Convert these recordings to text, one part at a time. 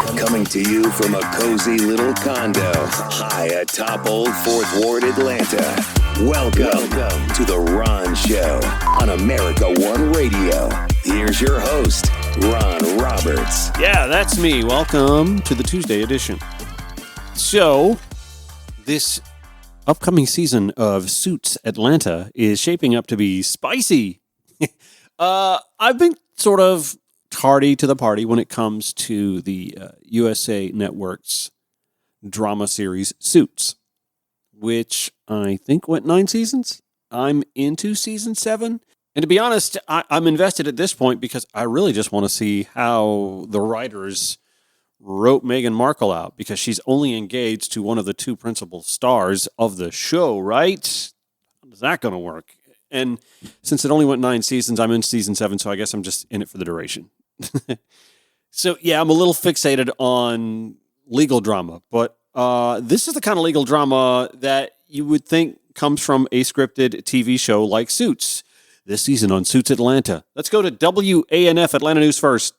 Coming to you from a cozy little condo high atop Old Fourth Ward, Atlanta. Welcome to The Ron Show on America One Radio. Here's your host, Ron Roberts. Yeah, that's me. Welcome to the Tuesday edition. So, this upcoming season of Suits Atlanta is shaping up to be spicy. I've been sort of tardy to the party when it comes to the USA Network's drama series Suits, which I think went 9 seasons. I'm into season 7. And to be honest, I'm invested at this point because I really just want to see how the writers wrote Meghan Markle out, because she's only engaged to one of the 2 principal stars of the show, right? How's that going to work? And since it only went 9 seasons, I'm in season 7, so I guess I'm just in it for the duration. So, yeah, I'm a little fixated on legal drama, but this is the kind of legal drama that you would think comes from a scripted TV show like Suits. This season on Suits Atlanta. Let's go to WANF Atlanta News first.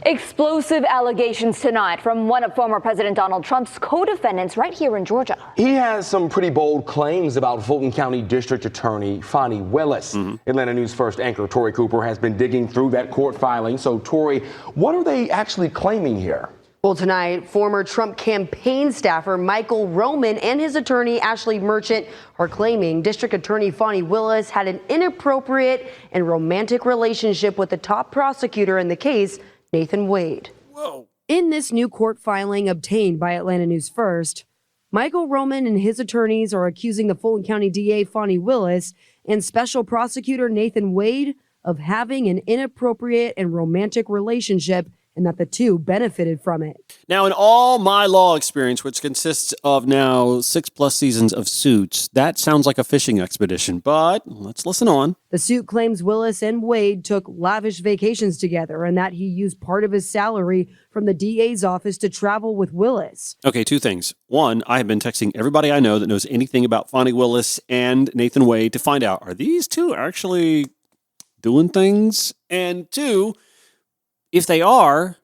Explosive allegations tonight from one of former President Donald Trump's co-defendants right here in Georgia. He has some pretty bold claims about Fulton County District Attorney Fani Willis. Atlanta News First anchor Tori Cooper has been digging through that court filing. So, Tori, what are they actually claiming here? Well, tonight, former Trump campaign staffer Michael Roman and his attorney Ashley Merchant are claiming District Attorney Fani Willis had an inappropriate and romantic relationship with the top prosecutor in the case, Nathan Wade. Whoa. In this new court filing obtained by Atlanta News First, Michael Roman and his attorneys are accusing the Fulton County DA Fani Willis and Special Prosecutor Nathan Wade of having an inappropriate and romantic relationship, and that the 2 benefited from it. Now, in all my law experience, which consists of now 6+ seasons of Suits, that sounds like a fishing expedition, but let's listen on. The suit claims Willis and Wade took lavish vacations together and that he used part of his salary from the DA's office to travel with Willis. Okay, 2 things. 1, I have been texting everybody I know that knows anything about Fani Willis and Nathan Wade to find out, are these 2 actually doing things? And 2, if they are,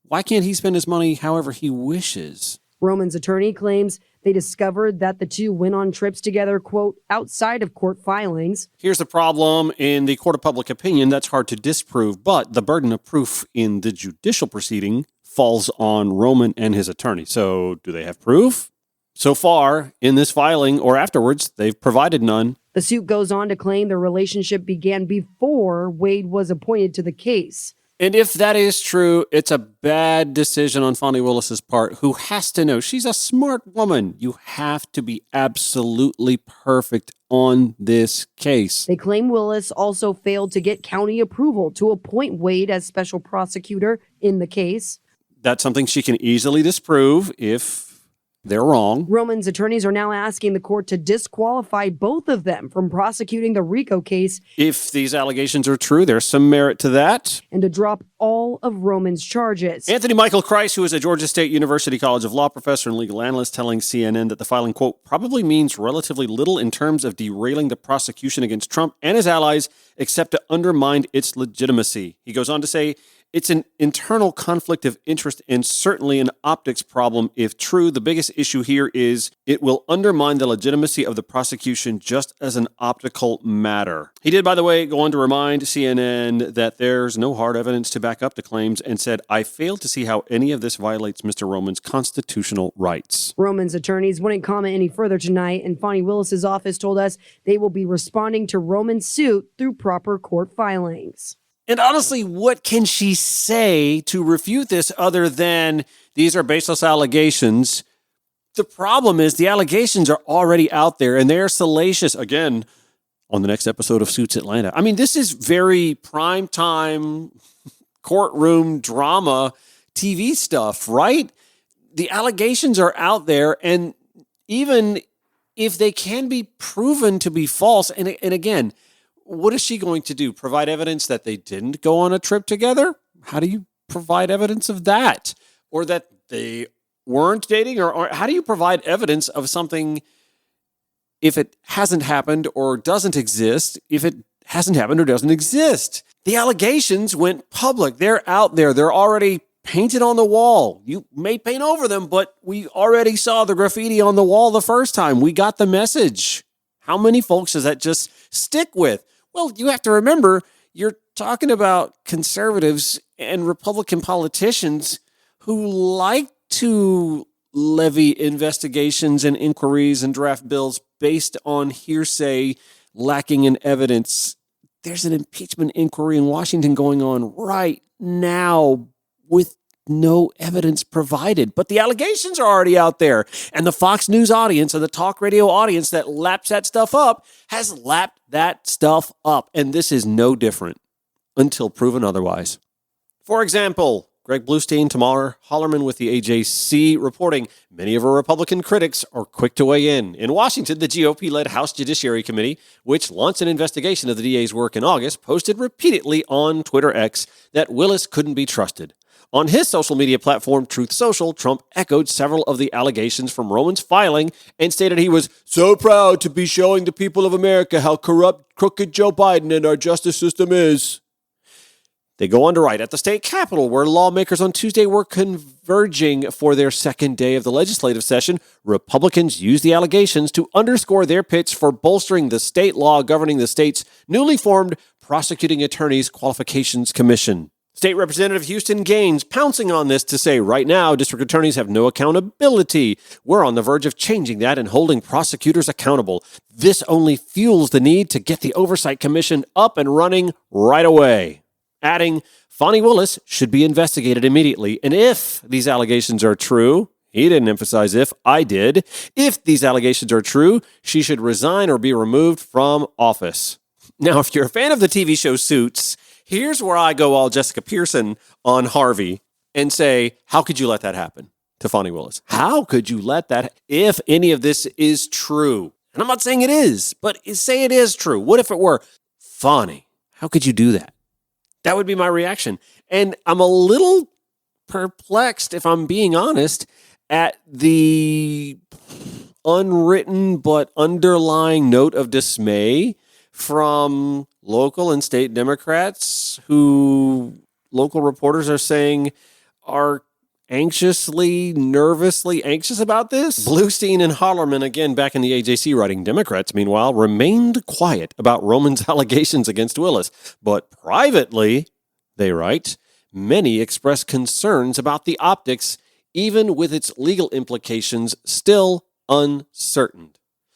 why can't he spend his money however he wishes? Roman's attorney claims they discovered that the 2 went on trips together, quote, outside of court filings. Here's the problem. In the court of public opinion, that's hard to disprove, but the burden of proof in the judicial proceeding falls on Roman and his attorney. So do they have proof? So far, in this filing or afterwards, they've provided none. The suit goes on to claim their relationship began before Wade was appointed to the case. And if that is true, it's a bad decision on Fani Willis's part, who has to know she's a smart woman. You have to be absolutely perfect on this case. They claim Willis also failed to get county approval to appoint Wade as special prosecutor in the case. That's something she can easily disprove if they're wrong. Roman's attorneys are now asking the court to disqualify both of them from prosecuting the RICO case. If these allegations are true, there's some merit to that. And to drop all of Roman's charges. Anthony Michael Christ, who is a Georgia State University College of Law professor and legal analyst, telling CNN that the filing, quote, probably means relatively little in terms of derailing the prosecution against Trump and his allies, except to undermine its legitimacy. He goes on to say, it's an internal conflict of interest and certainly an optics problem. If true, the biggest issue here is it will undermine the legitimacy of the prosecution just as an optical matter. He did, by the way, go on to remind CNN that there's no hard evidence to back up the claims and said, I fail to see how any of this violates Mr. Roman's constitutional rights. Roman's attorneys wouldn't comment any further tonight, and Fani Willis's office told us they will be responding to Roman's suit through proper court filings. And honestly, what can she say to refute this other than these are baseless allegations? The problem is the allegations are already out there and they're salacious. Again, on the next episode of Suits Atlanta. I mean, this is very primetime courtroom drama TV stuff, right? The allegations are out there, and even if they can be proven to be false, and again, what is she going to do? Provide evidence that they didn't go on a trip together? How do you provide evidence of that? Or that they weren't dating? Or how do you provide evidence of something if it hasn't happened or doesn't exist, if it hasn't happened or doesn't exist? The allegations went public. They're out there. They're already painted on the wall. You may paint over them, but we already saw the graffiti on the wall the first time. We got the message. How many folks does that just stick with? Well, you have to remember, you're talking about conservatives and Republican politicians who like to levy investigations and inquiries and draft bills based on hearsay, lacking in evidence. There's an impeachment inquiry in Washington going on right now with no evidence provided. But the allegations are already out there. And the Fox News audience and the talk radio audience that laps that stuff up has lapped that stuff up. And this is no different until proven otherwise. For example, Greg Bluestein, Tamar Hollerman with the AJC reporting many of our Republican critics are quick to weigh in. In Washington, the GOP-led House Judiciary Committee, which launched an investigation of the DA's work in August, posted repeatedly on Twitter X that Willis couldn't be trusted. On his social media platform, Truth Social, Trump echoed several of the allegations from Roman's filing and stated he was so proud to be showing the people of America how corrupt, crooked Joe Biden and our justice system is. They go on to write, at the state capitol, where lawmakers on Tuesday were converging for their second day of the legislative session, Republicans used the allegations to underscore their pitch for bolstering the state law governing the state's newly formed Prosecuting Attorneys Qualifications Commission. State Representative Houston Gaines pouncing on this to say, right now, district attorneys have no accountability. We're on the verge of changing that and holding prosecutors accountable. This only fuels the need to get the Oversight Commission up and running right away. Adding, Fani Willis should be investigated immediately. And if these allegations are true, he didn't emphasize if, I did. If these allegations are true, she should resign or be removed from office. Now, if you're a fan of the TV show Suits, here's where I go all Jessica Pearson on Harvey and say, how could you let that happen to Fani Willis? How could you let that, if any of this is true? And I'm not saying it is, but say it is true. What if it were? Fani, how could you do that? That would be my reaction. And I'm a little perplexed, if I'm being honest, at the unwritten but underlying note of dismay from local and state Democrats who local reporters are saying are nervously anxious about this. Bluestein and Hollerman, again back in the AJC writing, Democrats, meanwhile, remained quiet about Roman's allegations against Willis. But privately, they write, many expressed concerns about the optics, even with its legal implications still uncertain.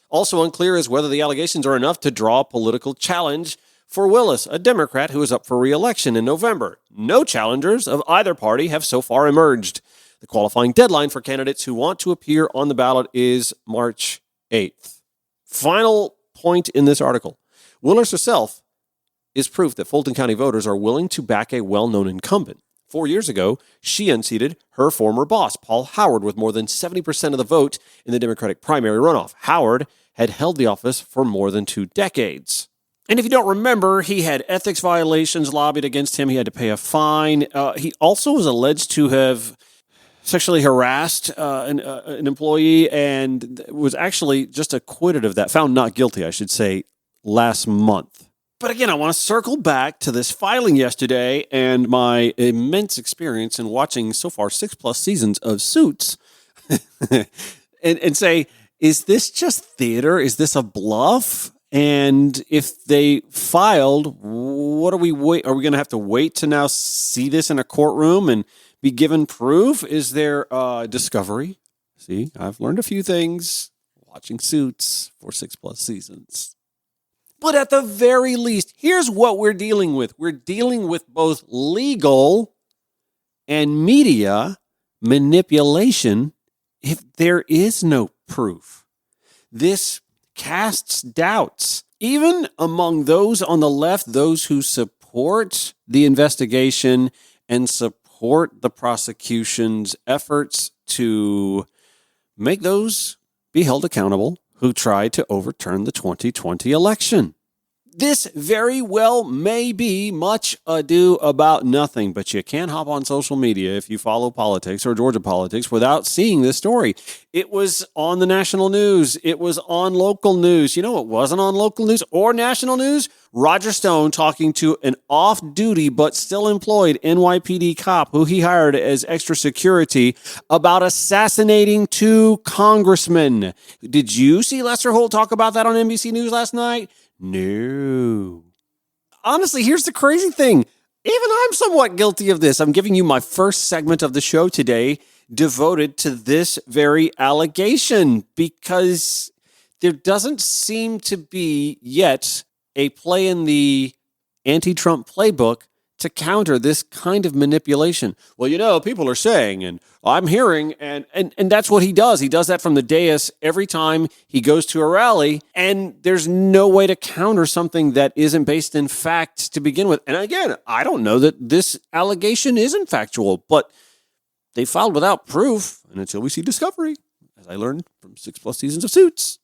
Also unclear is whether the allegations are enough to draw a political challenge for Willis, a Democrat who is up for re-election in November. No challengers of either party have so far emerged. The qualifying deadline for candidates who want to appear on the ballot is March 8th. Final point in this article. Willis herself is proof that Fulton County voters are willing to back a well-known incumbent. 4 years ago, she unseated her former boss, Paul Howard, with more than 70% of the vote in the Democratic primary runoff. Howard had held the office for more than 2 decades. And if you don't remember, he had ethics violations lobbied against him. He had to pay a fine. He also was alleged to have sexually harassed an employee and was actually just acquitted of that, found not guilty, I should say, last month. But again, I want to circle back to this filing yesterday and my immense experience in watching so far 6+ seasons of Suits and say, is this just theater? Is this a bluff? And if they filed, what are we going to have to wait to now see this in a courtroom and be given proof? Is there discovery? See, I've learned a few things watching Suits for 6+ seasons. But at the very least, here's what we're dealing with. We're dealing with both legal and media manipulation if there is no proof. This casts doubts, even among those on the left, those who support the investigation and support the prosecution's efforts to make those be held accountable who tried to overturn the 2020 election. This very well may be much ado about nothing, but you can't hop on social media if you follow politics or Georgia politics without seeing this story. It was on the national news. It was on local news. You know what wasn't on local news or national news? Roger Stone talking to an off-duty but still employed NYPD cop who he hired as extra security about assassinating 2 congressmen. Did you see Lester Holt talk about that on NBC News last night? No. Honestly, here's the crazy thing. Even I'm somewhat guilty of this. I'm giving you my first segment of the show today devoted to this very allegation because there doesn't seem to be yet a play in the anti-Trump playbook to counter this kind of manipulation. Well, you know, people are saying, and I'm hearing, and that's what he does. He does that from the dais every time he goes to a rally, and there's no way to counter something that isn't based in fact to begin with. And again, I don't know that this allegation isn't factual, but they filed without proof, and until we see discovery, as I learned from 6+ seasons of Suits,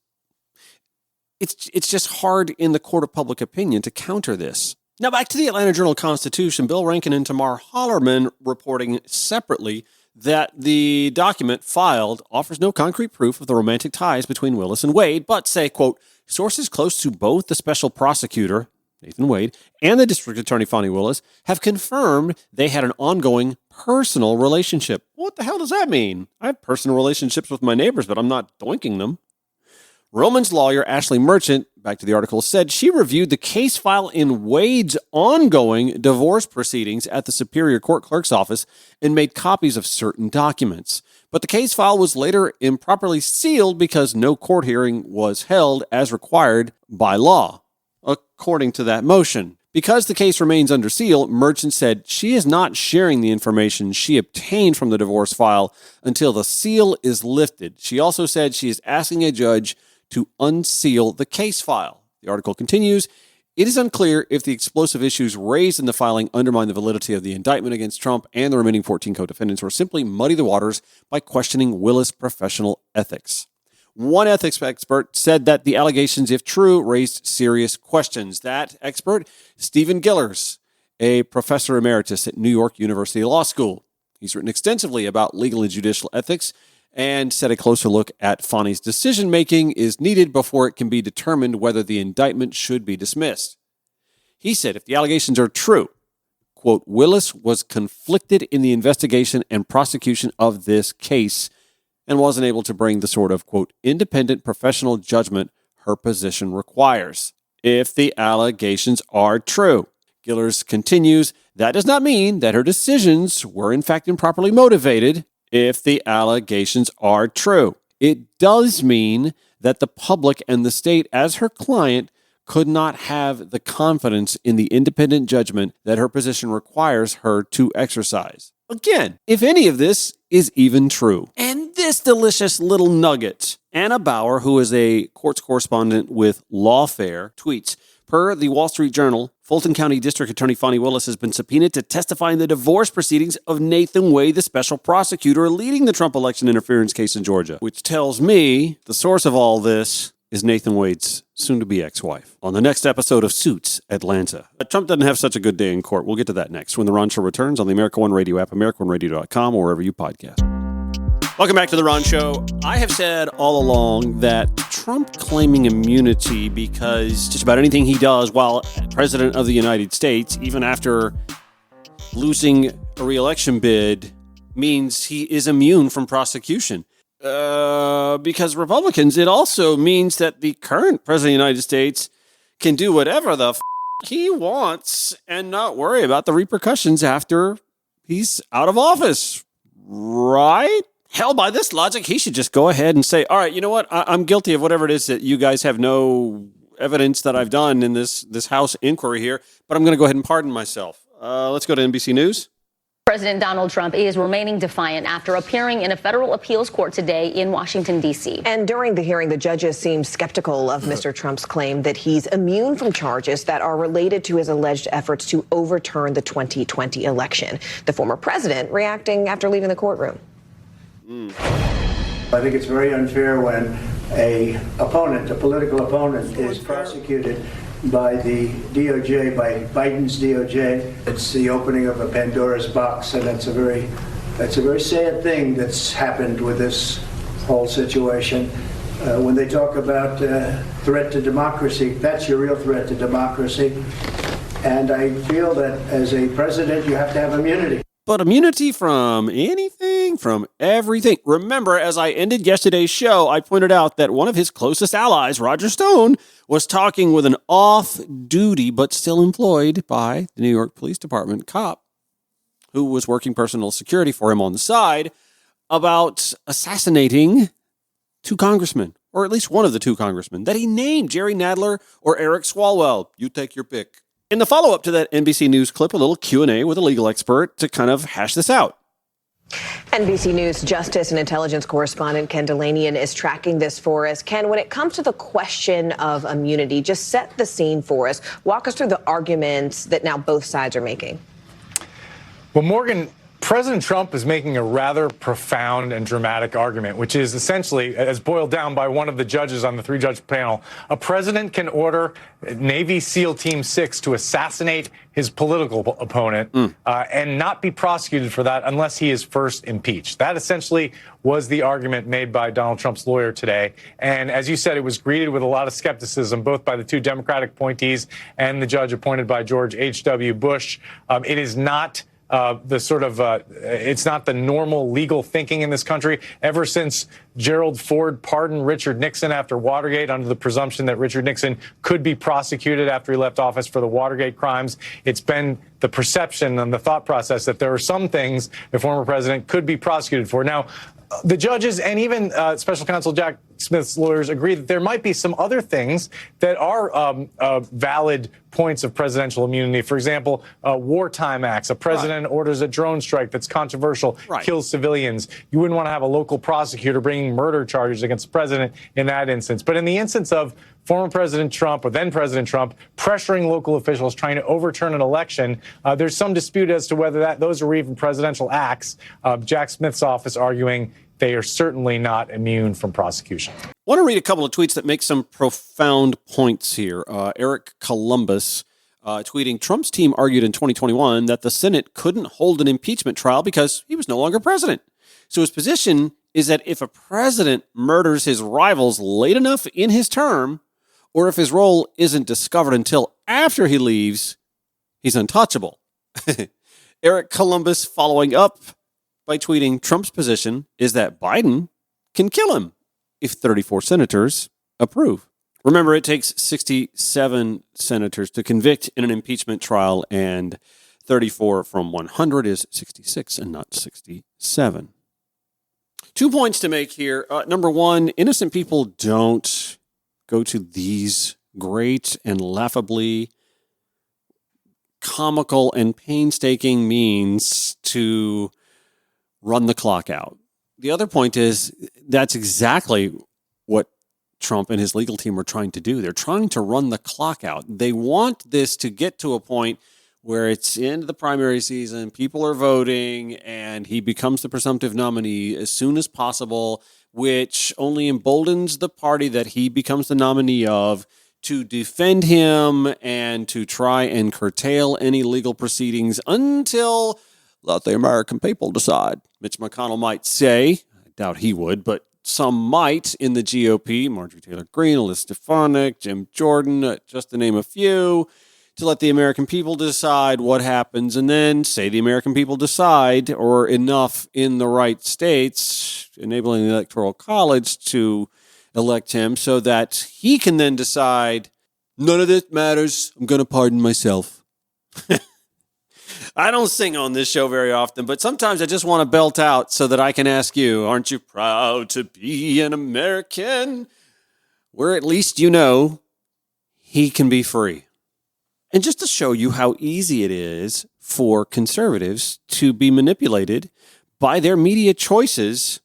it's just hard in the court of public opinion to counter this. Now back to the Atlanta Journal-Constitution. Bill Rankin and Tamar Hollerman reporting separately that the document filed offers no concrete proof of the romantic ties between Willis and Wade, but say, quote, sources close to both the special prosecutor, Nathan Wade, and the district attorney, Fani Willis, have confirmed they had an ongoing personal relationship. What the hell does that mean? I have personal relationships with my neighbors, but I'm not doinking them. Roman's lawyer, Ashley Merchant, back to the article, said she reviewed the case file in Wade's ongoing divorce proceedings at the Superior Court Clerk's office and made copies of certain documents. But the case file was later improperly sealed because no court hearing was held as required by law, according to that motion. Because the case remains under seal, Merchant said she is not sharing the information she obtained from the divorce file until the seal is lifted. She also said she is asking a judge to unseal the case file. The article continues, it is unclear if the explosive issues raised in the filing undermine the validity of the indictment against Trump and the remaining 14 co-defendants or simply muddy the waters by questioning Willis' professional ethics. One ethics expert said that the allegations, if true, raised serious questions. That expert, Stephen Gillers, a professor emeritus at New York University Law School. He's written extensively about legal and judicial ethics and said a closer look at Fani's decision-making is needed before it can be determined whether the indictment should be dismissed. He said if the allegations are true, quote, Willis was conflicted in the investigation and prosecution of this case and wasn't able to bring the sort of, quote, independent professional judgment her position requires. If the allegations are true. Gillers continues, that does not mean that her decisions were in fact improperly motivated. If the allegations are true, it does mean that the public and the state as her client could not have the confidence in the independent judgment that her position requires her to exercise. Again, if any of this is even true. And this delicious little nugget, Anna Bauer, who is a courts correspondent with Lawfare, tweets, per the Wall Street Journal, Fulton County District Attorney Fani Willis has been subpoenaed to testify in the divorce proceedings of Nathan Wade, the special prosecutor leading the Trump election interference case in Georgia, which tells me the source of all this is Nathan Wade's soon-to-be ex-wife. On the next episode of Suits, Atlanta. Trump doesn't have such a good day in court. We'll get to that next when The Ron Show returns on the America One Radio app, AmericaOneRadio.com, or wherever you podcast. Welcome back to The Ron Show. I have said all along that Trump claiming immunity because just about anything he does while president of the United States, even after losing a re-election bid, means he is immune from prosecution. Because Republicans, it also means that the current president of the United States can do whatever the he wants and not worry about the repercussions after he's out of office. Right? Hell, by this logic, he should just go ahead and say, all right, you know what? I'm guilty of whatever it is that you guys have no evidence that I've done in this House inquiry here, but I'm going to go ahead and pardon myself. Let's go to NBC News. President Donald Trump is remaining defiant after appearing in a federal appeals court today in Washington, D.C. And during the hearing, the judges seemed skeptical of Mr. Trump's claim that he's immune from charges that are related to his alleged efforts to overturn the 2020 election. The former president reacting after leaving the courtroom. I think it's very unfair when a political opponent is prosecuted by the DOJ, by Biden's DOJ. It's the opening of a Pandora's box, and that's a very sad thing that's happened with this whole situation. When they talk about threat to democracy, that's your real threat to democracy. And I feel that as a president, you have to have immunity. But immunity from anything, from everything. Remember, as I ended yesterday's show, I pointed out that one of his closest allies, Roger Stone, was talking with an off-duty but still employed by the New York Police Department cop who was working personal security for him on the side about assassinating two congressmen, or at least one of the two congressmen that he named, Jerry Nadler or Eric Swalwell. You take your pick. In the follow-up to that NBC News clip, a little Q&A with a legal expert to kind of hash this out. NBC News Justice and Intelligence correspondent Ken Delanian is tracking this for us. Ken, when it comes to the question of immunity, just set the scene for us. Walk us through the arguments that now both sides are making. Well, Morgan, President Trump is making a rather profound and dramatic argument, which is essentially, as boiled down by one of the judges on the three-judge panel, a president can order Navy SEAL Team 6 to assassinate his political opponent and not be prosecuted for that unless he is first impeached. That essentially was the argument made by Donald Trump's lawyer today. And as you said, it was greeted with a lot of skepticism, both by the two Democratic appointees and the judge appointed by George H.W. Bush. It is not it's not the normal legal thinking in this country. Ever since Gerald Ford pardoned Richard Nixon after Watergate under the presumption that Richard Nixon could be prosecuted after he left office for the Watergate crimes, it's been the perception and the thought process that there are some things a former president could be prosecuted for. Now, the judges and even special counsel Jack Smith's lawyers agree that there might be some other things that are valid points of presidential immunity. For example, wartime acts. A president orders a drone strike that's controversial, kills civilians. You wouldn't want to have a local prosecutor bringing murder charges against the president in that instance. But in the instance of former President Trump or then President Trump pressuring local officials trying to overturn an election, there's some dispute as to whether those are even presidential acts. Jack Smith's office arguing they are certainly not immune from prosecution. I want to read a couple of tweets that make some profound points here. Eric Columbus tweeting, Trump's team argued in 2021 that the Senate couldn't hold an impeachment trial because he was no longer president. So his position is that if a president murders his rivals late enough in his term, or if his role isn't discovered until after he leaves, he's untouchable. Eric Columbus following up by tweeting, Trump's position is that Biden can kill him if 34 senators approve. Remember, it takes 67 senators to convict in an impeachment trial, and 34 from 100 is 66 and not 67. 2 points to make here. Number one, innocent people don't go to these great and laughably comical and painstaking means to run the clock out. The other point is that's exactly what Trump and his legal team are trying to do. They're trying to run the clock out. They want this to get to a point where it's into the primary season, people are voting, and he becomes the presumptive nominee as soon as possible, which only emboldens the party that he becomes the nominee of to defend him and to try and curtail any legal proceedings until let the American people decide. Mitch McConnell might say, I doubt he would, but some might in the GOP, Marjorie Taylor Greene, Liz Stefanik, Jim Jordan, just to name a few, to let the American people decide what happens, and then say the American people decide, or enough in the right states, enabling the Electoral College to elect him so that he can then decide, none of this matters, I'm going to pardon myself. I don't sing on this show very often, but sometimes I just want to belt out so that I can ask you, aren't you proud to be an American? Where at least you know he can be free. And just to show you how easy it is for conservatives to be manipulated by their media choices,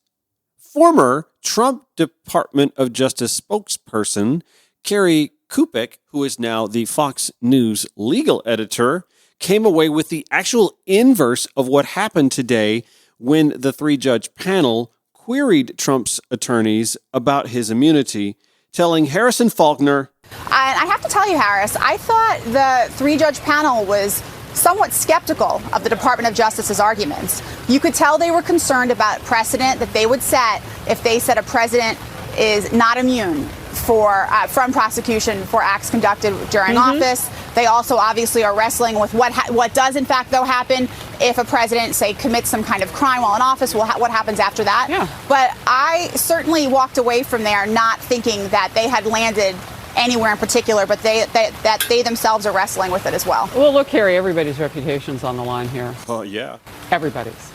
former Trump Department of Justice spokesperson Carrie Kupik, who is now the Fox News legal editor, came away with the actual inverse of what happened today when the three-judge panel queried Trump's attorneys about his immunity telling Harrison Faulkner, I have to tell you, Harris, I thought the three-judge panel was somewhat skeptical of the Department of Justice's arguments. You could tell they were concerned about precedent that they would set if they said a president is not immune from prosecution for acts conducted during office. They also obviously are wrestling with what does in fact though happen if a president, say, commits some kind of crime while in office. What happens after that? Yeah. But I certainly walked away from there not thinking that they had landed anywhere in particular, but that they themselves are wrestling with it as well. Well, look, Harry, everybody's reputation's on the line here. oh, yeah. Everybody's.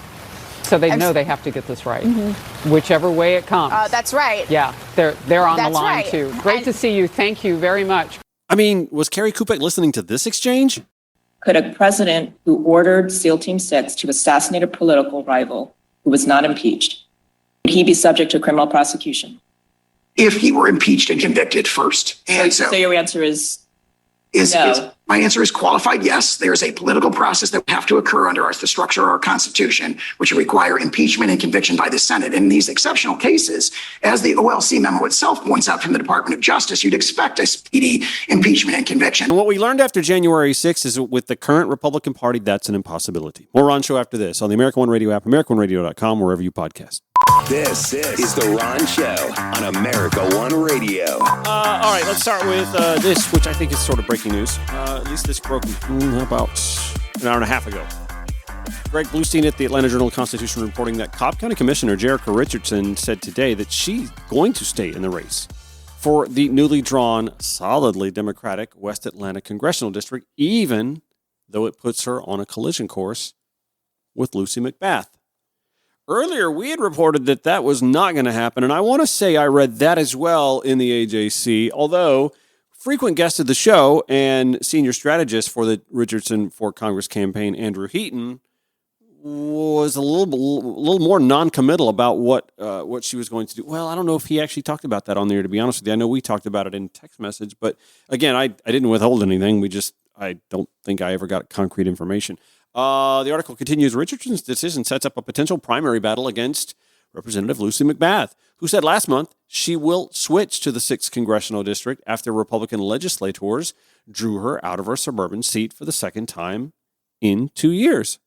So they know they have to get this right, whichever way it comes. That's right. Yeah, they're on the line, right. too. Great to see you. Thank you very much. I mean, was Kerry Kupek listening to this exchange? Could a president who ordered SEAL Team 6 to assassinate a political rival who was not impeached, would he be subject to criminal prosecution? If he were impeached and convicted first. And so your answer is no. My answer is qualified yes. There's a political process that would have to occur under the structure of our Constitution, which would require impeachment and conviction by the Senate. In these exceptional cases, as the OLC memo itself points out from the Department of Justice, you'd expect a speedy impeachment and conviction. And what we learned after January 6th is with the current Republican Party, that's an impossibility. More Ron Show after this on the American One Radio app, AmericanOneRadio.com, wherever you podcast. This is The Ron Show on America One Radio. All right, let's start with this, which I think is sort of breaking news. At least this broke about an hour and a half ago. Greg Bluestein at the Atlanta Journal-Constitution reporting that Cobb County Commissioner Jerica Richardson said today that she's going to stay in the race for the newly drawn, solidly Democratic West Atlanta Congressional District, even though it puts her on a collision course with Lucy McBath. Earlier, we had reported that that was not going to happen, and I want to say I read that as well in the AJC, although frequent guest of the show and senior strategist for the Richardson for Congress campaign, Andrew Heaton, was a little more non-committal about what she was going to do. Well, I don't know if he actually talked about that on there, to be honest with you. I know we talked about it in text message, but again, I didn't withhold anything. I don't think I ever got concrete information. The article continues, Richardson's decision sets up a potential primary battle against Representative Lucy McBath, who said last month she will switch to the 6th Congressional District after Republican legislators drew her out of her suburban seat for the second time in 2 years.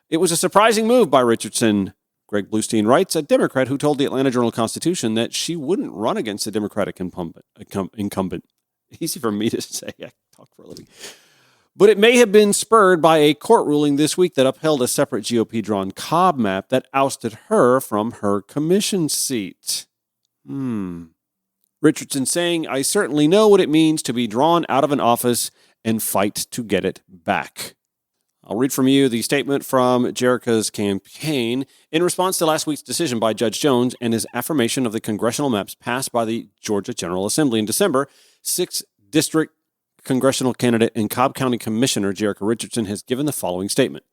It was a surprising move by Richardson, Greg Bluestein writes, a Democrat who told the Atlanta Journal-Constitution that she wouldn't run against a Democratic incumbent. Easy for me to say. I talk for a living. But it may have been spurred by a court ruling this week that upheld a separate GOP-drawn Cobb map that ousted her from her commission seat. Richardson saying, I certainly know what it means to be drawn out of an office and fight to get it back. I'll read from you the statement from Jerica's campaign in response to last week's decision by Judge Jones and his affirmation of the congressional maps passed by the Georgia General Assembly in December. 6th District Congressional candidate and Cobb County Commissioner Jerica Richardson has given the following statement.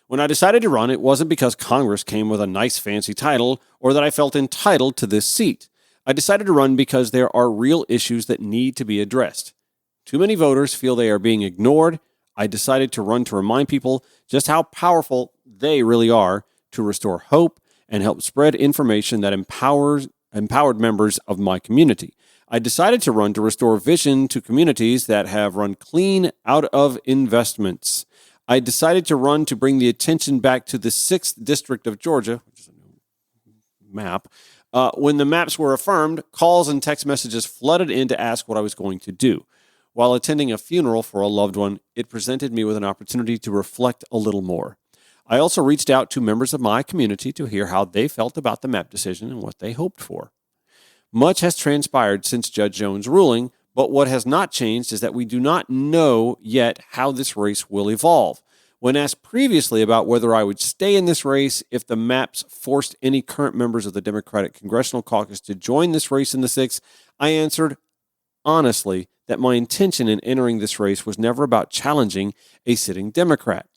When I decided to run, it wasn't because Congress came with a nice fancy title or that I felt entitled to this seat. I decided to run because there are real issues that need to be addressed. Too many voters feel they are being ignored. I decided to run to remind people just how powerful they really are, to restore hope and help spread information that empowered members of my community. I decided to run to restore vision to communities that have run clean out of investments. I decided to run to bring the attention back to the 6th District of Georgia, which is a new map. When the maps were affirmed, calls and text messages flooded in to ask what I was going to do. While attending a funeral for a loved one, it presented me with an opportunity to reflect a little more. I also reached out to members of my community to hear how they felt about the map decision and what they hoped for. Much has transpired since Judge Jones' ruling, but what has not changed is that we do not know yet how this race will evolve. When asked previously about whether I would stay in this race if the maps forced any current members of the Democratic Congressional Caucus to join this race in the 6th, I answered honestly that my intention in entering this race was never about challenging a sitting Democrat.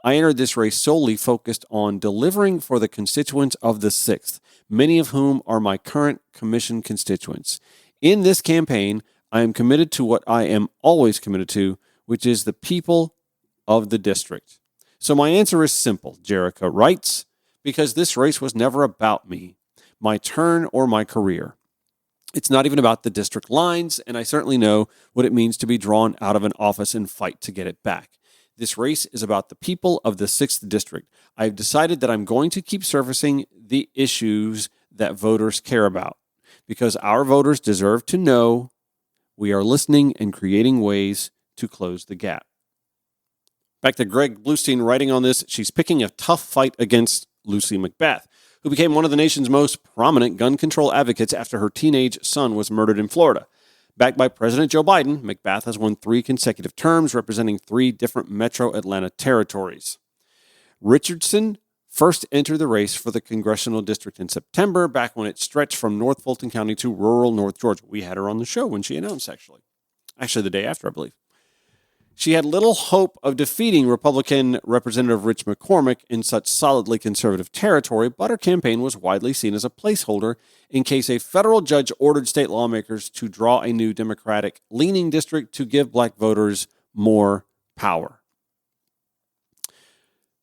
I entered this race solely focused on delivering for the constituents of the 6th, many of whom are my current commission constituents. In this campaign, I am committed to what I am always committed to, which is the people of the district. So my answer is simple, Jerica writes, because this race was never about me, my turn, or my career. It's not even about the district lines, and I certainly know what it means to be drawn out of an office and fight to get it back. This race is about the people of the 6th District. I've decided that I'm going to keep surfacing the issues that voters care about, because our voters deserve to know we are listening and creating ways to close the gap. Back to Greg Bluestein writing on this. She's picking a tough fight against Lucy McBath, who became one of the nation's most prominent gun control advocates after her teenage son was murdered in Florida. Backed by President Joe Biden, McBath has won 3 consecutive terms representing 3 different metro Atlanta territories. Richardson first entered the race for the congressional district in September, back when it stretched from North Fulton County to rural North Georgia. We had her on the show when she announced, actually the day after, I believe. She had little hope of defeating Republican Representative Rich McCormick in such solidly conservative territory, but her campaign was widely seen as a placeholder in case a federal judge ordered state lawmakers to draw a new Democratic-leaning district to give black voters more power.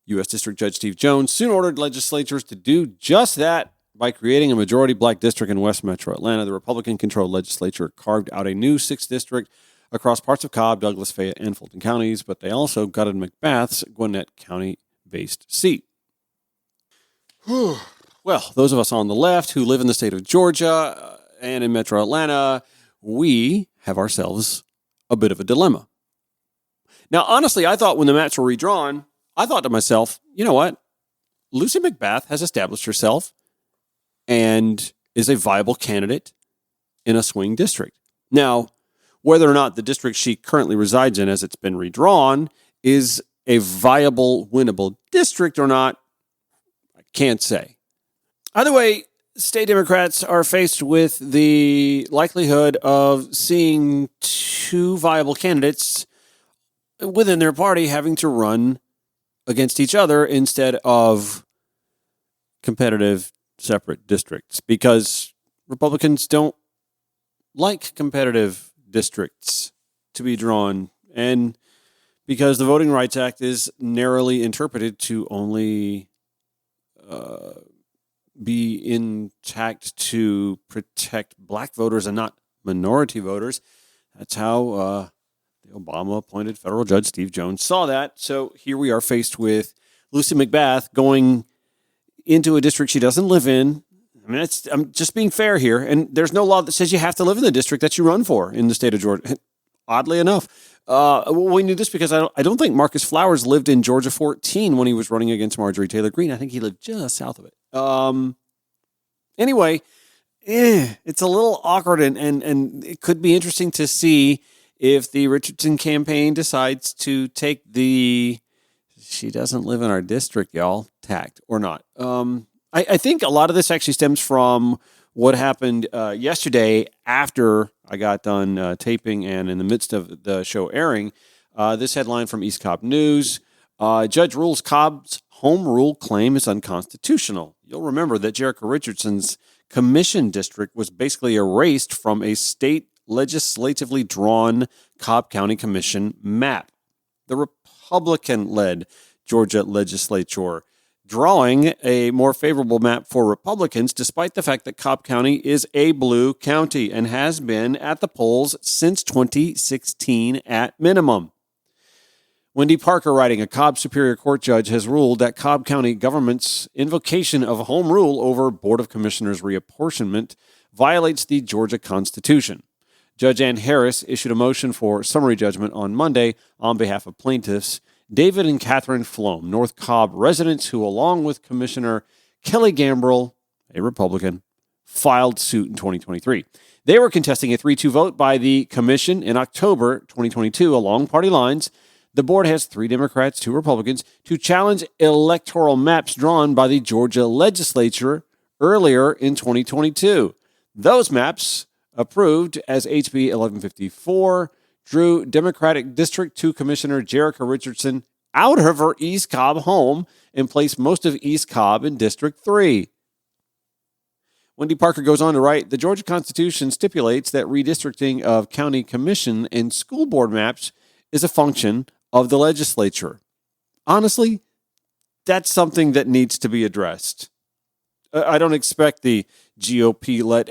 U.S. District Judge Steve Jones soon ordered legislatures to do just that by creating a majority black district in West Metro Atlanta. The Republican-controlled legislature carved out a new 6th district across parts of Cobb, Douglas, Fayette, and Fulton counties, but they also gutted McBath's Gwinnett County-based seat. Well, those of us on the left who live in the state of Georgia and in Metro Atlanta, we have ourselves a bit of a dilemma. Now, honestly, I thought when the maps were redrawn, I thought to myself, you know what? Lucy McBath has established herself and is a viable candidate in a swing district. Now, whether or not the district she currently resides in, as it's been redrawn, is a viable, winnable district or not, I can't say. Either way, state Democrats are faced with the likelihood of seeing 2 viable candidates within their party having to run against each other instead of competitive separate districts, because Republicans don't like competitive districts to be drawn, and because the Voting Rights Act is narrowly interpreted to only be intact to protect black voters and not minority voters. That's how the Obama-appointed federal judge Steve Jones saw that. So here we are faced with Lucy McBath going into a district she doesn't live in. I mean, I'm just being fair here. And there's no law that says you have to live in the district that you run for in the state of Georgia. Oddly enough. We knew this because I don't think Marcus Flowers lived in Georgia 14 when he was running against Marjorie Taylor Greene. I think he lived just south of it. Anyway, it's a little awkward, and it could be interesting to see if the Richardson campaign decides to take the "she doesn't live in our district, y'all" tact or not. I think a lot of this actually stems from what happened yesterday after I got done taping and in the midst of the show airing. This headline from East Cobb News: Judge rules Cobb's home rule claim is unconstitutional. You'll remember that Jericho Richardson's commission district was basically erased from a state legislatively drawn Cobb County Commission map. The Republican-led Georgia legislature drawing a more favorable map for Republicans, despite the fact that Cobb County is a blue county and has been at the polls since 2016 at minimum. Wendy Parker, writing, a Cobb Superior Court judge has ruled that Cobb County government's invocation of home rule over Board of Commissioners reapportionment violates the Georgia Constitution. Judge Ann Harris issued a motion for summary judgment on Monday on behalf of plaintiffs David and Catherine Flom, North Cobb residents who, along with Commissioner Kelly Gambrill, a Republican, filed suit in 2023. They were contesting a 3-2 vote by the commission in October 2022 along party lines. The board has 3 Democrats, 2 Republicans, to challenge electoral maps drawn by the Georgia legislature earlier in 2022. Those maps, approved as HB 1154, drew Democratic District 2 Commissioner Jericho Richardson out of her East Cobb home and placed most of East Cobb in District 3. Wendy Parker goes on to write, the Georgia Constitution stipulates that redistricting of county commission and school board maps is a function of the legislature. Honestly, that's something that needs to be addressed. I don't expect the GOP-led.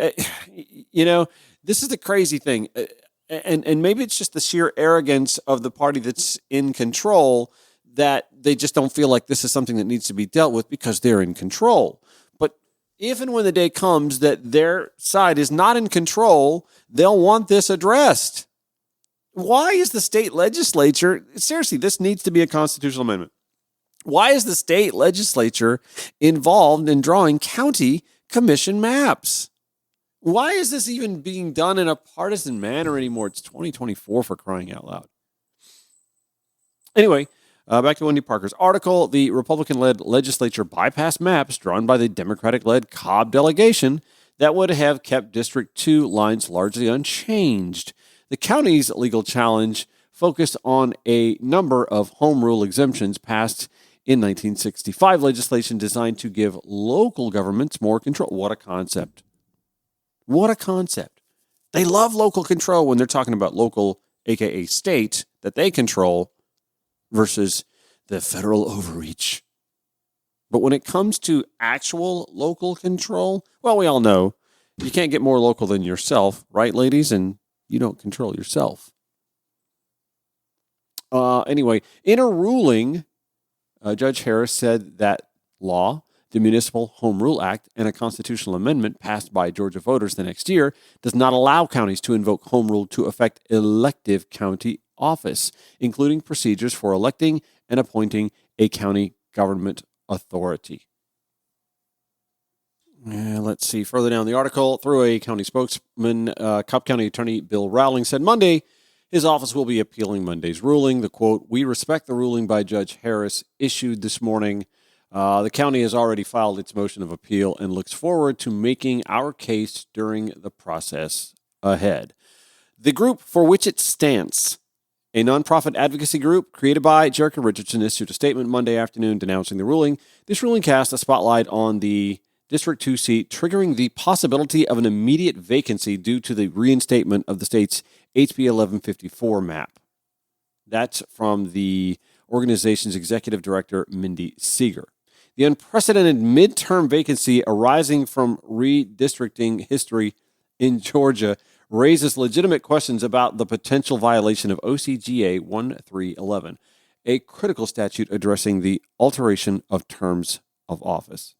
This is the crazy thing. And maybe it's just the sheer arrogance of the party that's in control that they just don't feel like this is something that needs to be dealt with because they're in control. But if and when the day comes that their side is not in control, they'll want this addressed. Why is the state legislature, seriously, this needs to be a constitutional amendment. Why is the state legislature involved in drawing county commission maps? Why is this even being done in a partisan manner anymore? It's 2024 for crying out loud. Anyway, back to Wendy Parker's article. The Republican-led legislature bypassed maps drawn by the Democratic-led Cobb delegation that would have kept District 2 lines largely unchanged. The county's legal challenge focused on a number of home rule exemptions passed in 1965 legislation designed to give local governments more control. What a concept. What a concept. They love local control when they're talking about local, aka state, that they control versus the federal overreach. But when it comes to actual local control, well, we all know you can't get more local than yourself, right, ladies? And you don't control yourself. Anyway, in a ruling, Judge Harris said that law, the Municipal Home Rule Act, and a constitutional amendment passed by Georgia voters the next year does not allow counties to invoke home rule to affect elective county office, including procedures for electing and appointing a county government authority. Let's see. Further down the article, through a county spokesman, Cobb County Attorney Bill Rowling said Monday his office will be appealing Monday's ruling. The quote, "We respect the ruling by Judge Harris issued this morning. The county has already filed its motion of appeal and looks forward to making our case during the process ahead." The group for which it stands, a nonprofit advocacy group created by Jerica Richardson, issued a statement Monday afternoon denouncing the ruling. This ruling cast a spotlight on the District 2 seat, triggering the possibility of an immediate vacancy due to the reinstatement of the state's HB 1154 map. That's from the organization's executive director, Mindy Seeger. The unprecedented midterm vacancy arising from redistricting history in Georgia raises legitimate questions about the potential violation of OCGA 1311, a critical statute addressing the alteration of terms of office.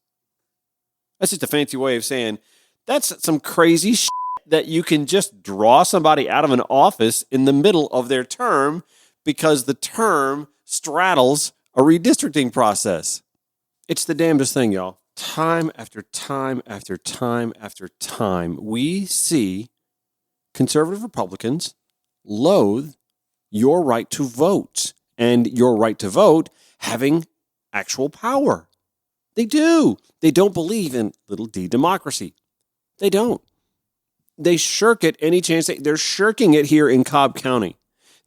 That's just a fancy way of saying that's some crazy shit that you can just draw somebody out of an office in the middle of their term because the term straddles a redistricting process. It's the damnedest thing, y'all. Time after time after time after time, we see conservative Republicans loathe your right to vote and your right to vote having actual power. They do. They don't believe in little d democracy. They don't. They shirk it any chance. They're shirking it here in Cobb County.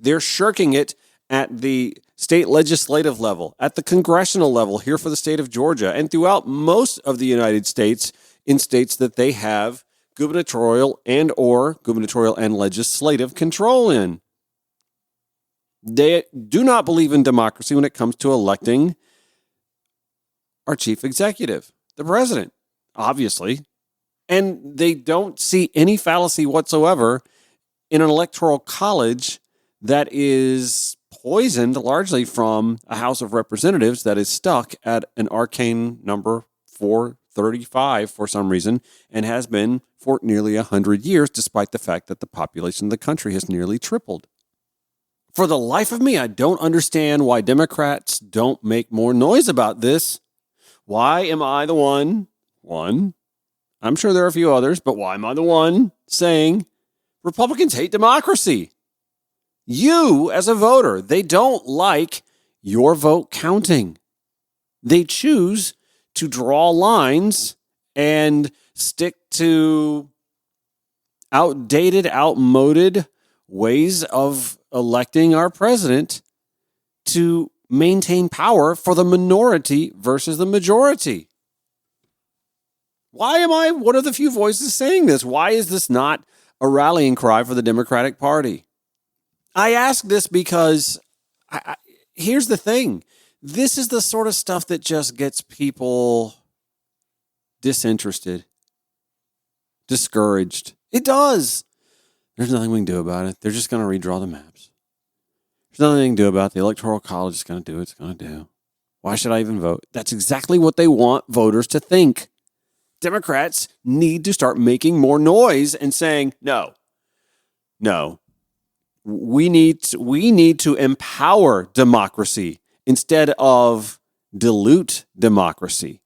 They're shirking it at the state legislative level, at the congressional level here for the state of Georgia, and throughout most of the United States in states that they have gubernatorial and legislative control in. They do not believe in democracy when it comes to electing our chief executive, the president, obviously. And they don't see any fallacy whatsoever in an electoral college that is poisoned largely from a House of Representatives that is stuck at an arcane number 435 for some reason and has been for nearly 100 years, despite the fact that the population of the country has nearly tripled. For the life of me, I don't understand why Democrats don't make more noise about this. Why am I the one, I'm sure there are a few others, but why am I the one saying Republicans hate democracy? You, as a voter, they don't like your vote counting. They choose to draw lines and stick to outdated, outmoded ways of electing our president to maintain power for the minority versus the majority. Why am I one of the few voices saying this? Why is this not a rallying cry for the Democratic Party? I ask this because here's the thing. This is the sort of stuff that just gets people disinterested. discouraged. It does. There's nothing we can do about it. They're just going to redraw the maps. There's nothing we can do about it. The Electoral College is going to do what it's going to do. Why should I even vote? That's exactly what they want voters to think. Democrats need to start making more noise and saying, no. We need to empower democracy instead of dilute democracy.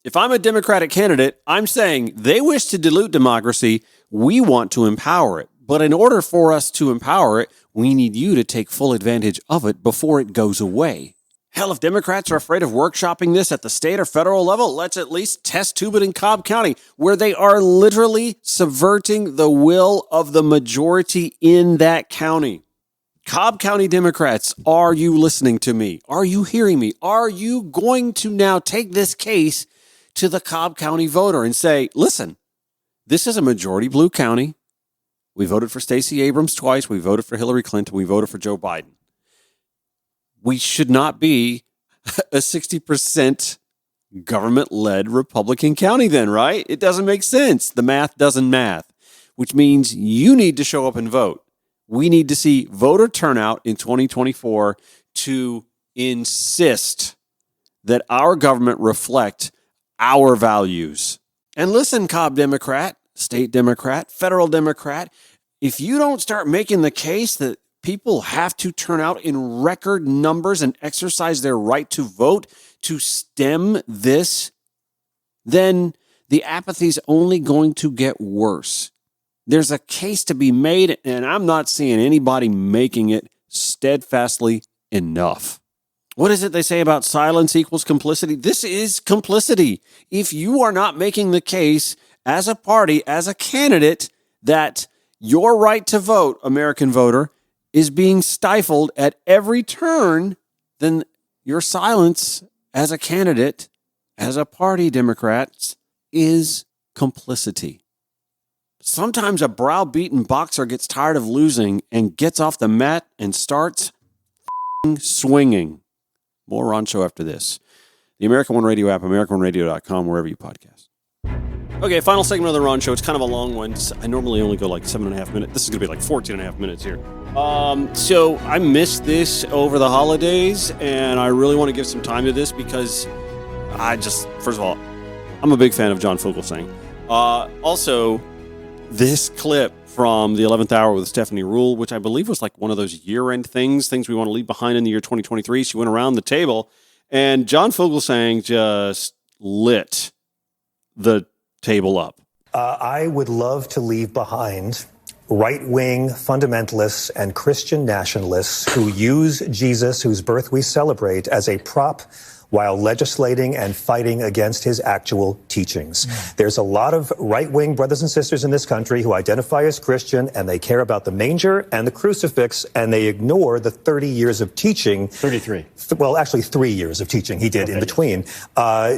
If I'm a Democratic candidate, I'm saying they wish to dilute democracy. We want to empower it. But in order for us to empower it, we need you to take full advantage of it before it goes away. Hell, if Democrats are afraid of workshopping this at the state or federal level, let's at least test tube it in Cobb County, where they are literally subverting the will of the majority in that county. Cobb County Democrats, are you listening to me? Are you hearing me? Are you going to now take this case to the Cobb County voter and say, listen, this is a majority blue county. We voted for Stacey Abrams twice. We voted for Hillary Clinton. We voted for Joe Biden. We should not be a 60% government-led Republican county then, right? It doesn't make sense. The math doesn't math, which means you need to show up and vote. We need to see voter turnout in 2024 to insist that our government reflect our values. And listen, Cobb Democrat, state Democrat, federal Democrat, if you don't start making the case that people have to turn out in record numbers and exercise their right to vote to stem this, then the apathy is only going to get worse. There's a case to be made, and I'm not seeing anybody making it steadfastly enough. What is it they say about silence equals complicity? This is complicity. If you are not making the case as a party, as a candidate, that your right to vote, American voter, is being stifled at every turn, then your silence as a candidate, as a party, Democrats, is complicity. Sometimes a browbeaten boxer gets tired of losing and gets off the mat and starts swinging. More Ron Show after this. The American One Radio app, AmericanOneRadio.com, wherever you podcast. Okay, final segment of the Ron Show. It's kind of a long one. I normally only go like 7.5 minutes. This is going to be like 14.5 minutes here. So I missed this over the holidays, and I really want to give some time to this because first of all, I'm a big fan of John Fugelsang. Also, this clip from the 11th Hour with Stephanie Ruhle, which I believe was like one of those year-end things we want to leave behind in the year 2023. She went around the table, and John Fugelsang just lit the table up. I would love to leave behind right-wing fundamentalists and Christian nationalists who use Jesus, whose birth we celebrate, as a prop while legislating and fighting against his actual teachings. There's a lot of right-wing brothers and sisters in this country who identify as Christian, and they care about the manger and the crucifix, and they ignore the 30 years of teaching. 33. Well, actually 3 years of teaching he did in between.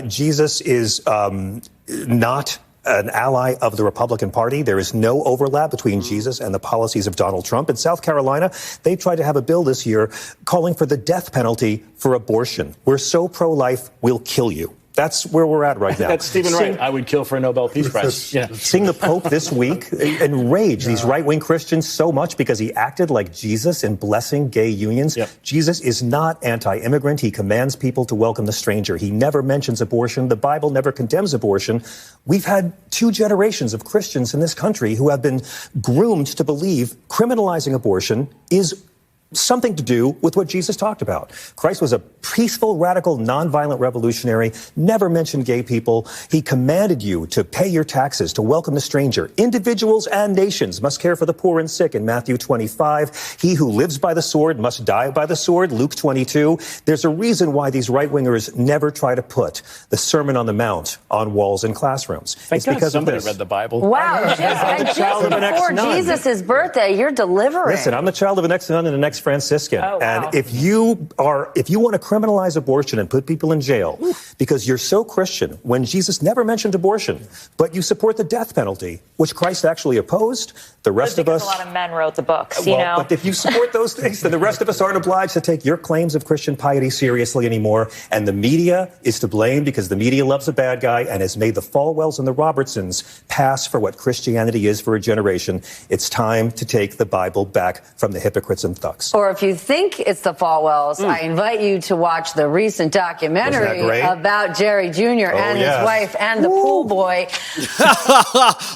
Jesus is not an ally of the Republican Party. There is no overlap between Jesus and the policies of Donald Trump. In South Carolina, they tried to have a bill this year calling for the death penalty for abortion. We're so pro-life, we'll kill you. That's where we're at right now. That's Stephen Wright. I would kill for a Nobel Peace Prize. Yeah. Seeing the Pope this week enrage these right-wing Christians so much because he acted like Jesus in blessing gay unions. Yep. Jesus is not anti-immigrant. He commands people to welcome the stranger. He never mentions abortion. The Bible never condemns abortion. We've had 2 generations of Christians in this country who have been groomed to believe criminalizing abortion is something to do with what Jesus talked about. Christ was a peaceful, radical, nonviolent revolutionary, never mentioned gay people. He commanded you to pay your taxes, to welcome the stranger. Individuals and nations must care for the poor and sick in Matthew 25. He who lives by the sword must die by the sword, Luke 22. There's a reason why these right-wingers never try to put the Sermon on the Mount on walls in classrooms. Thank God somebody read the Bible. Wow, just before Jesus' birthday, you're delivering. Listen, I'm the child of an ex-nun and an ex ex Franciscan. Oh, wow. And if you want to criminalize abortion and put people in jail because you're so Christian, when Jesus never mentioned abortion, but you support the death penalty, which Christ actually opposed, the rest of us. A lot of men wrote the books, you know. But if you support those things, then the rest of us aren't obliged to take your claims of Christian piety seriously anymore. And the media is to blame because the media loves a bad guy and has made the Falwells and the Robertsons pass for what Christianity is for a generation. It's time to take the Bible back from the hypocrites and thugs. Or if you think it's the Falwells, I invite you to watch the recent documentary about Jerry Jr. and his wife and the pool boy.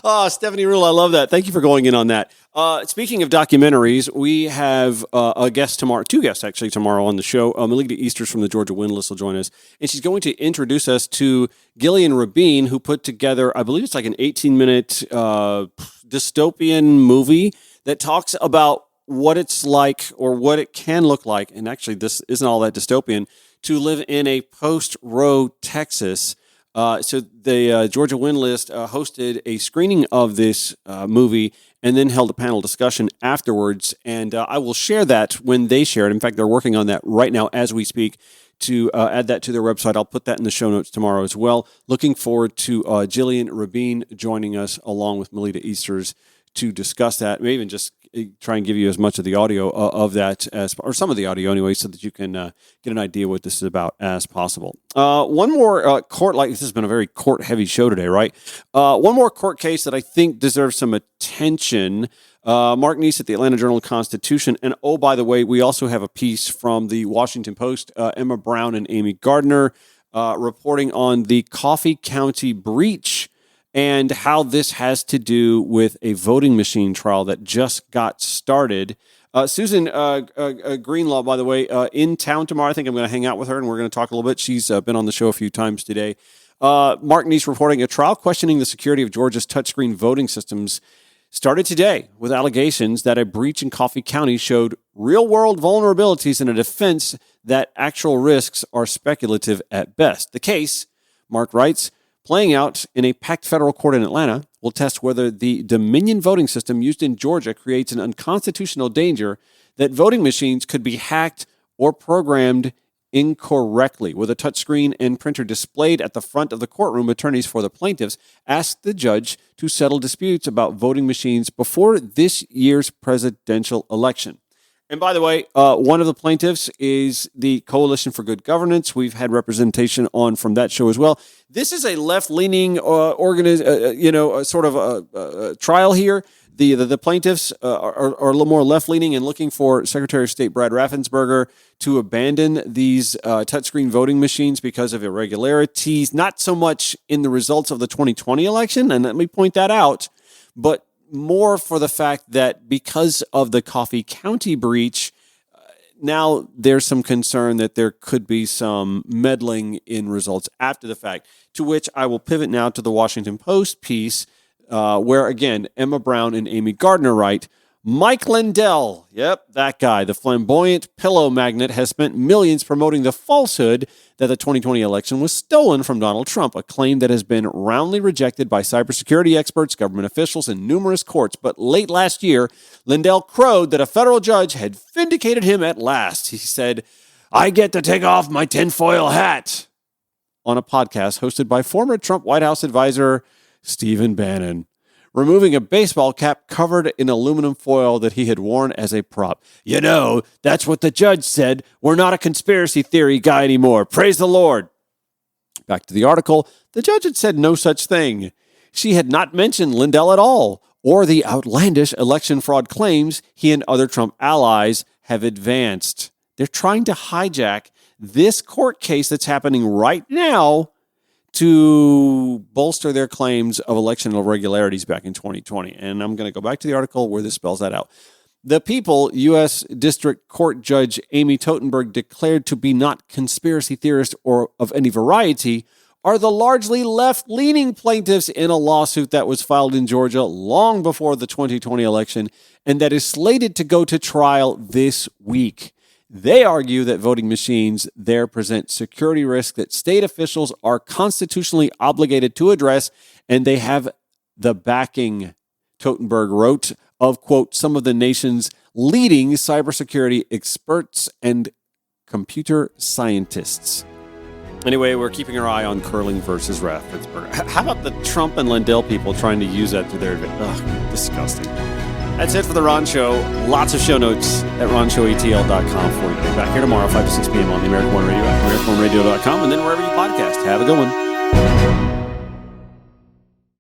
Oh, Stephanie Rule, I love that. Thank you for going in on that. Speaking of documentaries, we have a guest tomorrow, two guests actually tomorrow on the show. Melita Easters from the Georgia Windlass will join us, and she's going to introduce us to Gillian Rabin, who put together, I believe it's like an 18-minute dystopian movie that talks about what it's like or what it can look like, and actually this isn't all that dystopian, to live in a post-Roe Texas. So the Georgia Windlass hosted a screening of this movie and then held a panel discussion afterwards. And I will share that when they share it. In fact, they're working on that right now as we speak to add that to their website. I'll put that in the show notes tomorrow as well. Looking forward to Gillian Rabin joining us along with Melita Easters to discuss that. Maybe even just try and give you as much of the audio of that or some of the audio anyway, so that you can get an idea what this is about as possible. One more court, like this has been a very court-heavy show today, right? One more court case that I think deserves some attention. Mark Neese at the Atlanta Journal-Constitution. And oh, by the way, we also have a piece from the Washington Post, Emma Brown and Amy Gardner, reporting on the Coffee County breach and how this has to do with a voting machine trial that just got started. Susan Greenlaw, by the way, in town tomorrow. I think I'm going to hang out with her, and we're going to talk a little bit. She's been on the show a few times today. Mark Neese reporting a trial questioning the security of Georgia's touchscreen voting systems started today with allegations that a breach in Coffee County showed real-world vulnerabilities in a defense that actual risks are speculative at best. The case, Mark writes, playing out in a packed federal court in Atlanta, will test whether the Dominion voting system used in Georgia creates an unconstitutional danger that voting machines could be hacked or programmed incorrectly. With a touchscreen and printer displayed at the front of the courtroom, attorneys for the plaintiffs asked the judge to settle disputes about voting machines before this year's presidential election. And by the way, one of the plaintiffs is the Coalition for Good Governance. We've had representation on from that show as well. This is a left-leaning sort of a trial here. The plaintiffs are a little more left-leaning and looking for Secretary of State Brad Raffensperger to abandon these touchscreen voting machines because of irregularities, not so much in the results of the 2020 election, and let me point that out, but more for the fact that because of the Coffee County breach, now there's some concern that there could be some meddling in results after the fact, to which I will pivot now to the Washington Post piece, where, again, Emma Brown and Amy Gardner write, Mike Lindell, yep, that guy, the flamboyant pillow magnate, has spent millions promoting the falsehood that the 2020 election was stolen from Donald Trump, a claim that has been roundly rejected by cybersecurity experts, government officials, and numerous courts. But late last year, Lindell crowed that a federal judge had vindicated him at last. He said, I get to take off my tinfoil hat on a podcast hosted by former Trump White House advisor Stephen Bannon, removing a baseball cap covered in aluminum foil that he had worn as a prop. You know, that's what the judge said. We're not a conspiracy theory guy anymore. Praise the Lord. Back to the article. The judge had said no such thing. She had not mentioned Lindell at all, or the outlandish election fraud claims he and other Trump allies have advanced. They're trying to hijack this court case that's happening right now to bolster their claims of election irregularities back in 2020. And I'm going to go back to the article where this spells that out. The People, U.S. District Court Judge Amy Totenberg declared to be not conspiracy theorists or of any variety, are the largely left-leaning plaintiffs in a lawsuit that was filed in Georgia long before the 2020 election and that is slated to go to trial this week. They argue that voting machines there present security risks that state officials are constitutionally obligated to address, and they have the backing, Totenberg wrote, of, quote, some of the nation's leading cybersecurity experts and computer scientists. Anyway, we're keeping our eye on curling versus ref. How about the Trump and Lindell people trying to use that to their advantage? Ugh, disgusting. That's it for the Ron Show. Lots of show notes at ronshowatl.com for you. Back here tomorrow, 5 to 6 p.m. on the American One Radio app, AmericanOneRadio.com, and then wherever you podcast. Have a good one.